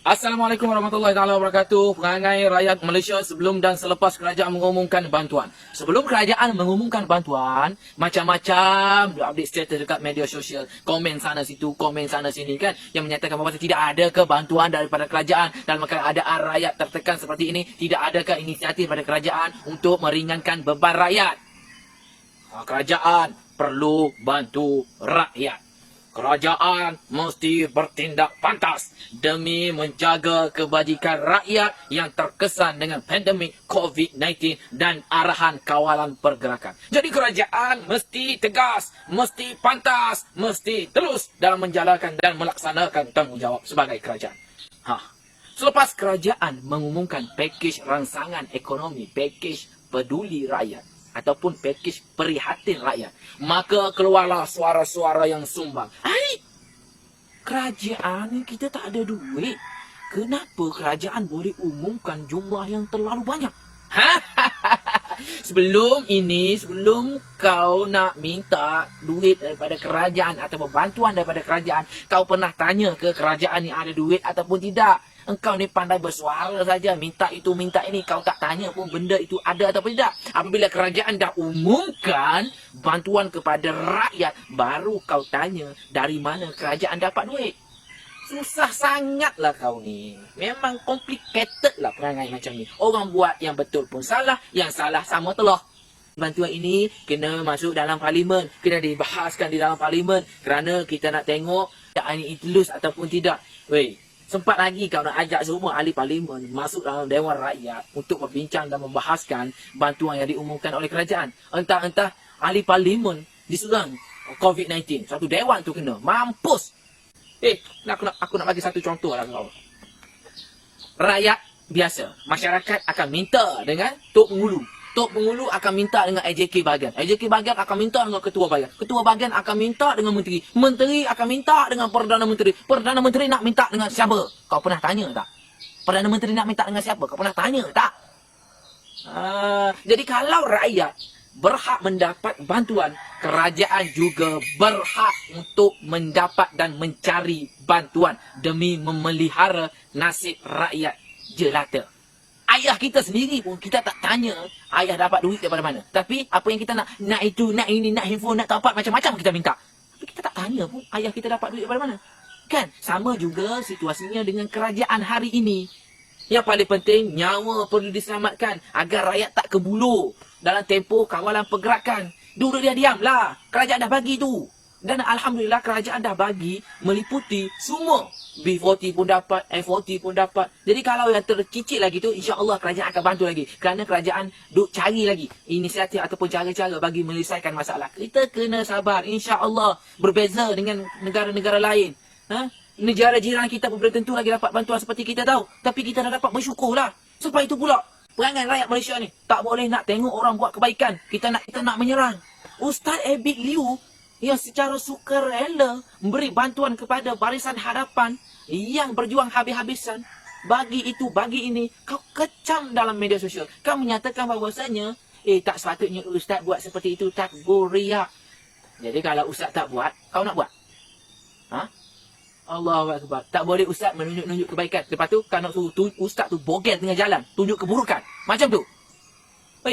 Assalamualaikum warahmatullahi taala wabarakatuh. Perangai rakyat Malaysia sebelum dan selepas kerajaan mengumumkan bantuan. Sebelum kerajaan mengumumkan bantuan, macam-macam update status dekat media sosial. Komen sana situ, komen sana sini kan. Yang menyatakan bahawa tidak ada ke bantuan daripada kerajaan dalam keadaan rakyat tertekan seperti ini. Tidak ada ke inisiatif daripada kerajaan untuk meringankan beban rakyat. Kerajaan perlu bantu rakyat. Kerajaan mesti bertindak pantas demi menjaga kebajikan rakyat yang terkesan dengan pandemik COVID-19 dan arahan kawalan pergerakan. Jadi kerajaan mesti tegas, mesti pantas, mesti terus dalam menjalankan dan melaksanakan tanggungjawab sebagai kerajaan. Selepas kerajaan mengumumkan pakej rangsangan ekonomi, pakej peduli rakyat, ataupun pakej prihatin rakyat, maka keluarlah suara-suara yang sumbang. Kerajaan ni kita tak ada duit. Kenapa kerajaan boleh umumkan jumlah yang terlalu banyak? Sebelum kau nak minta duit daripada kerajaan atau bantuan daripada kerajaan, kau pernah tanya ke kerajaan ni ada duit ataupun tidak? Engkau ni pandai bersuara saja, minta itu, minta ini. Kau tak tanya pun benda itu ada atau tidak. Apabila kerajaan dah umumkan bantuan kepada rakyat, baru kau tanya dari mana kerajaan dapat duit. Susah sangatlah kau ni. Memang complicated lah perangai macam ni. Orang buat yang betul pun salah, yang salah sama telah. Bantuan ini kena masuk dalam parlimen, kena dibahaskan di dalam parlimen kerana kita nak tengok ini tulus ataupun tidak. Sempat lagi kau nak ajak semua ahli parlimen masuk dalam Dewan Rakyat untuk berbincang dan membahaskan bantuan yang diumumkan oleh kerajaan. Entah-entah ahli parlimen diserang COVID-19. Satu dewan tu kena. Mampus! Aku nak bagi satu contoh lah kau. Rakyat biasa, masyarakat akan minta dengan Tok Pengulu. Tok Pengulu akan minta dengan AJK bahagian. AJK bahagian akan minta dengan ketua bahagian. Ketua bahagian akan minta dengan menteri. Menteri akan minta dengan Perdana Menteri. Perdana Menteri nak minta dengan siapa? Kau pernah tanya tak? Perdana Menteri nak minta dengan siapa? Kau pernah tanya tak? Jadi kalau rakyat berhak mendapat bantuan, kerajaan juga berhak untuk mendapat dan mencari bantuan demi memelihara nasib rakyat jelata. Ayah kita sendiri pun kita tak tanya ayah dapat duit daripada mana. Tapi apa yang kita nak itu, nak ini, nak handphone, nak top up, macam-macam kita minta. Tapi kita tak tanya pun ayah kita dapat duit daripada mana. Kan? Sama juga situasinya dengan kerajaan hari ini. Yang paling penting, nyawa perlu diselamatkan agar rakyat tak kebulur dalam tempoh kawalan pergerakan. Dulu dia diamlah. Kerajaan dah bagi tu. Dan Alhamdulillah kerajaan dah bagi meliputi semua. B40 pun dapat, F40 pun dapat. Jadi kalau yang tercicit lagi tu, insya-Allah kerajaan akan bantu lagi. Kerana kerajaan duk cari lagi inisiatif ataupun cara-cara bagi menyelesaikan masalah. Kita kena sabar, insya-Allah. Berbeza dengan negara-negara lain. Negara jiran kita pun belum tentu lagi dapat bantuan seperti kita tahu. Tapi kita dah dapat bersyukurlah. Sebab itu pula perangai rakyat Malaysia ni tak boleh nak tengok orang buat kebaikan. Kita nak menyerang. Ustaz Abid Liu yang secara sukarela memberi bantuan kepada Barisan Hadapan yang berjuang habis-habisan. Bagi itu, bagi ini, kau kecam dalam media sosial. Kau menyatakan bahawasanya, tak sepatutnya Ustaz buat seperti itu, tak riak. Jadi kalau Ustaz tak buat, kau nak buat? Allahu Akbar. Tak boleh Ustaz menunjuk-nunjuk kebaikan. Lepas tu, kau nak suruh Ustaz tu bogel tengah jalan, tunjuk keburukan. Macam tu.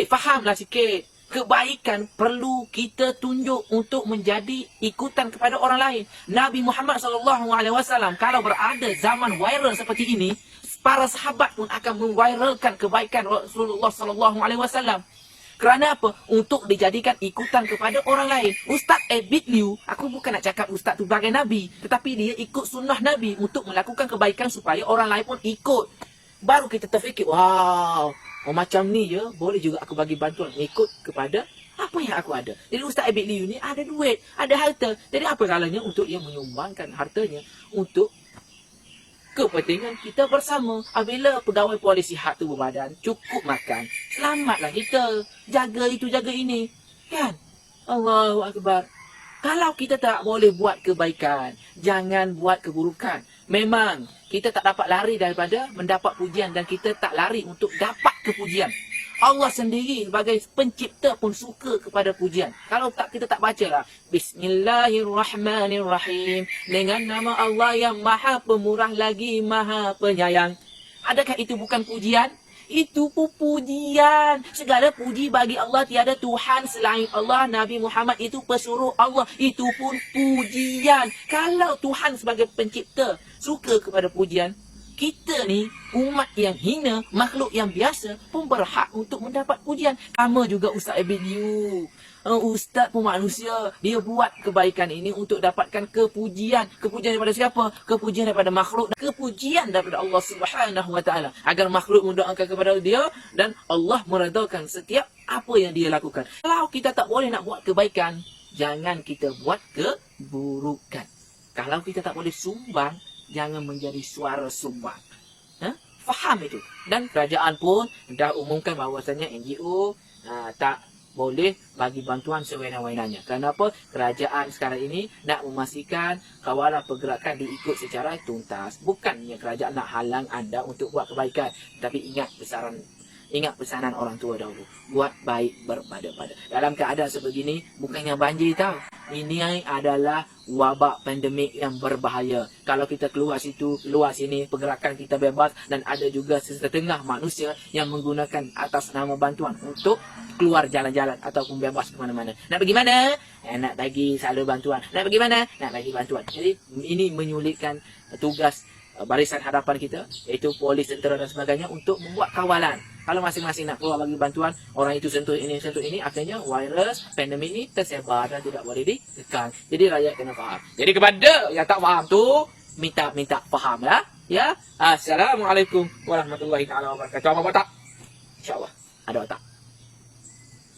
Fahamlah sikit. Kebaikan perlu kita tunjuk untuk menjadi ikutan kepada orang lain. Nabi Muhammad SAW kalau berada zaman viral seperti ini, para sahabat pun akan memviralkan kebaikan Rasulullah SAW. Kerana apa? Untuk dijadikan ikutan kepada orang lain. Ustaz Abid Liu, aku bukan nak cakap Ustaz tu bagai Nabi, tetapi dia ikut sunnah Nabi untuk melakukan kebaikan supaya orang lain pun ikut. Baru kita terfikir, wow, macam ni je, boleh juga aku bagi bantuan ikut kepada apa yang aku ada. Jadi Ustaz Abid Liu ni ada duit, ada harta. Jadi apa salahnya untuk ia menyumbangkan hartanya untuk kepentingan kita bersama. Apabila pegawai polis sihat tu berbadan, cukup makan, selamatlah kita. Jaga itu, jaga ini. Kan? Allahu Akbar. Kalau kita tak boleh buat kebaikan, jangan buat keburukan. Memang kita tak dapat lari daripada mendapat pujian dan kita tak lari untuk dapat kepujian. Allah sendiri sebagai pencipta pun suka kepada pujian. Kalau tak kita tak bacalah Bismillahirrahmanirrahim, dengan nama Allah yang Maha Pemurah lagi Maha Penyayang. Adakah itu bukan pujian? Itu pun pujian. Segala puji bagi Allah, tiada Tuhan selain Allah. Nabi Muhammad itu pesuruh Allah, itu pun pujian. Kalau Tuhan sebagai pencipta suka kepada pujian, kita ni umat yang hina, makhluk yang biasa pun berhak untuk mendapat pujian. Sama juga Ustaz Abidiu. Ustaz pun manusia, dia buat kebaikan ini untuk dapatkan kepujian. Kepujian daripada siapa? Kepujian daripada makhluk, kepujian daripada Allah Subhanahu Wa Taala, agar makhluk mendoakan kepada dia dan Allah meredakan setiap apa yang dia lakukan. Kalau kita tak boleh nak buat kebaikan, jangan kita buat keburukan. Kalau kita tak boleh sumbang, jangan menjadi suara sumbang. Faham itu. Dan kerajaan pun dah umumkan bahawasanya NGO tak boleh bagi bantuan sewenang-wenangnya. Kenapa? Kerajaan sekarang ini nak memastikan kawalan pergerakan diikut secara tuntas. Bukannya kerajaan nak halang anda untuk buat kebaikan. Tapi ingat pesanan orang tua dahulu. Buat baik berpada-pada. Dalam keadaan sebegini, bukannya banjir tau. Ini adalah wabak pandemik yang berbahaya. Kalau kita keluar situ, keluar sini, pergerakan kita bebas. Dan ada juga setengah manusia yang menggunakan atas nama bantuan untuk keluar jalan-jalan ataupun bebas ke mana-mana. Nak pergi mana? Nak bagi salur bantuan. Nak pergi mana? Nak bagi bantuan. Jadi ini menyulitkan tugas barisan hadapan kita, iaitu polis, tentera dan sebagainya untuk membuat kawalan. Kalau masing-masing nak keluar bagi bantuan, orang itu sentuh ini, akhirnya virus pandemik ini tersebar dan tidak boleh ditekan. Jadi rakyat kena faham. Jadi kepada yang tak faham tu, minta faham lah. Ya. Assalamualaikum warahmatullahi wabarakatuh. Apa tak? InsyaAllah. Ada tak?